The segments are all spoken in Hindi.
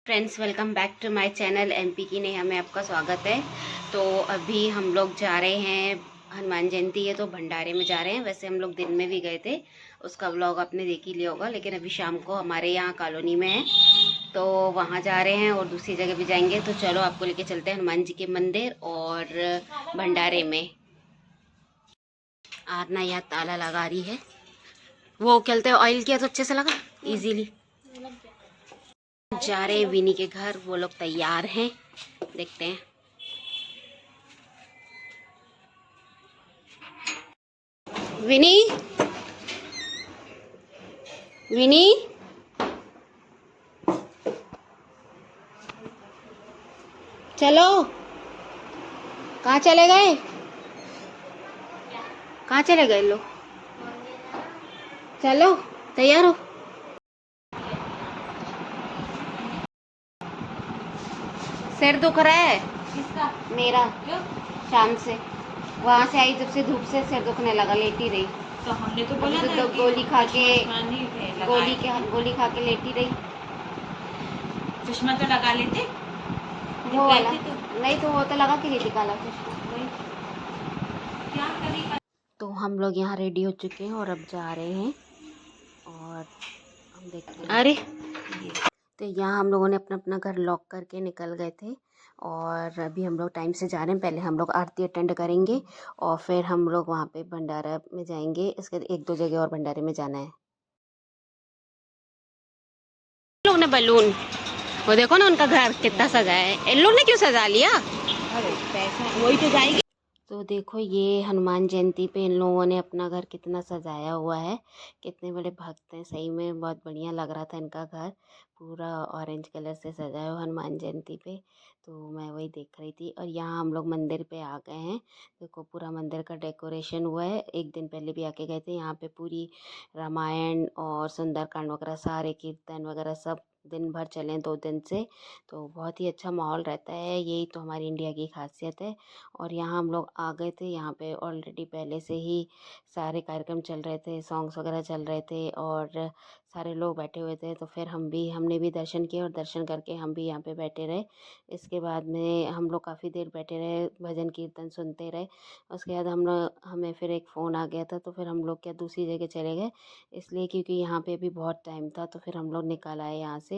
Friends, welcome back to my channel MP की नेहा में आपका स्वागत है। तो अभी हम लोग जा रहे हैं, हनुमान जयंती है तो भंडारे में जा रहे हैं। वैसे हम लोग दिन में भी गए थे, उसका व्लॉग आपने देख ही लिया होगा, लेकिन अभी शाम को हमारे यहाँ कॉलोनी में है तो वहाँ जा रहे हैं और दूसरी जगह भी जाएंगे। तो चलो आपको लेके चलते हैं हनुमान जी के मंदिर और भंडारे में। आरना यहाँ ताला लगा रही है, वो कहते ऑयल किया तो अच्छे से लगा इजीली। जा रहे हैं विनी के घर, वो लोग तैयार हैं, देखते हैं। विनी, विनी, चलो। कहाँ चले गए? कहाँ चले गए लोग? चलो, तैयार हो? सिर दुख रहा है। किसका? मेरा। क्यों? शाम से वहाँ से आई, जब से धूप से सिर दुखने लगा, लेटी रही। तो हमने तो बोला था तो कि गोली खा के गोली लेटी रही। चश्मा तो लगा लेते। वो वाला नहीं तो वो तो लगा के लेती काला चश्मा। क्या करेगा? तो हम लोग यहाँ रेडी हो चुके हैं और अब जा रहे हैं और हम देखते हैं। अरे, तो यहाँ हम लोगों ने अपना अपना घर लॉक करके निकल गए थे और अभी हम लोग टाइम से जा रहे हैं। पहले हम लोग आरती अटेंड करेंगे और फिर हम लोग वहाँ पे भंडारा में जाएंगे। इसके एक दो जगह और भंडारे में जाना है। लोग ने बलून, वो देखो ना उनका घर कितना सजा है। इन लोग ने क्यों सजा लिया? अरे पैसा वही तो जाएगी। तो देखो ये हनुमान जयंती पे इन लोगों ने अपना घर कितना सजाया हुआ है। कितने बड़े भक्त हैं, सही में बहुत बढ़िया लग रहा था इनका घर। पूरा ऑरेंज कलर से सजाया हुआ हनुमान जयंती पे। तो मैं वही देख रही थी और यहाँ हम लोग मंदिर पे आ गए हैं। देखो पूरा मंदिर का डेकोरेशन हुआ है। एक दिन पहले भी आके गए थे। यहाँ पे पूरी रामायण और सुंदरकांड वगैरह, सारे कीर्तन वगैरह सब दिन भर चले 2 दिन से। तो बहुत ही अच्छा माहौल रहता है, यही तो हमारी इंडिया की खासियत है। और यहाँ हम लोग आ गए थे। यहाँ पे ऑलरेडी पहले से ही सारे कार्यक्रम चल रहे थे, सॉन्ग्स वगैरह चल रहे थे और सारे लोग बैठे हुए थे। तो फिर हमने भी दर्शन किए और दर्शन करके हम भी यहाँ पे बैठे रहे। इसके बाद में हम लोग काफ़ी देर बैठे रहे, भजन कीर्तन सुनते रहे। उसके बाद हमें फिर एक फ़ोन आ गया था, तो फिर हम लोग क्या दूसरी जगह चले गए, इसलिए क्योंकि यहाँ पे भी बहुत टाइम था। तो फिर हम लोग निकल आए यहाँ से।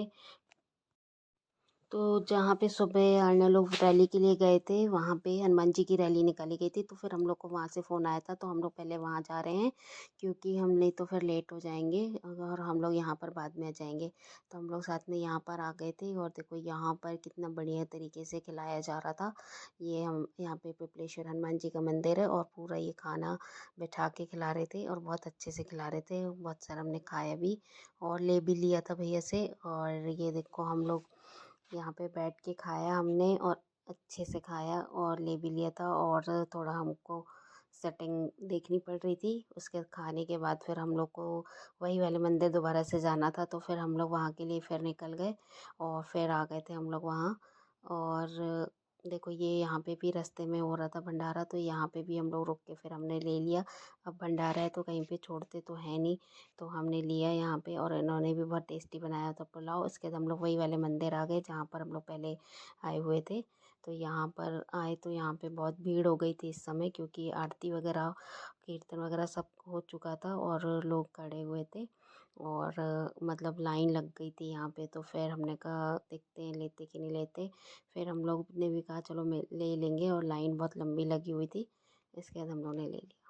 तो जहाँ पे सुबह अन्य लोग रैली के लिए गए थे, वहाँ पे हनुमान जी की रैली निकाली गई थी। तो फिर हम लोग को वहाँ से फ़ोन आया था, तो हम लोग पहले वहाँ जा रहे हैं क्योंकि हम नहीं तो फिर लेट हो जाएंगे और हम लोग यहाँ पर बाद में आ जाएंगे। तो हम लोग साथ में यहाँ पर आ गए थे और देखो यहाँ पर कितना बढ़िया तरीके से खिलाया जा रहा था। ये हम यहाँ पे पिपलेश्वर हनुमान जी का मंदिर है और पूरा ये खाना बैठा के खिला रहे थे और बहुत अच्छे से खिला रहे थे। बहुत सारा हमने खाया भी और ले भी लिया था भैया से। और ये देखो हम लोग यहाँ पे बैठ के खाया हमने और अच्छे से खाया और ले भी लिया था। और थोड़ा हमको सेटिंग देखनी पड़ रही थी। उसके खाने के बाद फिर हम लोग को वही वाले मंदिर दोबारा से जाना था। तो फिर हम लोग वहाँ के लिए फिर निकल गए और फिर आ गए थे हम लोग वहाँ। और देखो ये यहाँ पे भी रास्ते में हो रहा था भंडारा, तो यहाँ पे भी हम लोग रुक के फिर हमने ले लिया। अब भंडारा है तो कहीं पे छोड़ते तो है नहीं, तो हमने लिया यहाँ पे। और इन्होंने भी बहुत टेस्टी बनाया था पुलाव। उसके बाद हम लोग वही वाले मंदिर आ गए जहाँ पर हम लोग पहले आए हुए थे। तो यहाँ पर आए तो यहाँ पे बहुत भीड़ हो गई थी इस समय, क्योंकि आरती वगैरह कीर्तन वगैरह सब हो चुका था और लोग खड़े हुए थे और मतलब लाइन लग गई थी यहाँ पे। तो फिर हमने कहा देखते हैं लेते कि नहीं लेते। फिर हम लोग ने भी कहा चलो ले लेंगे और लाइन बहुत लंबी लगी हुई थी, इसके बाद हम लोग ने ले लिया।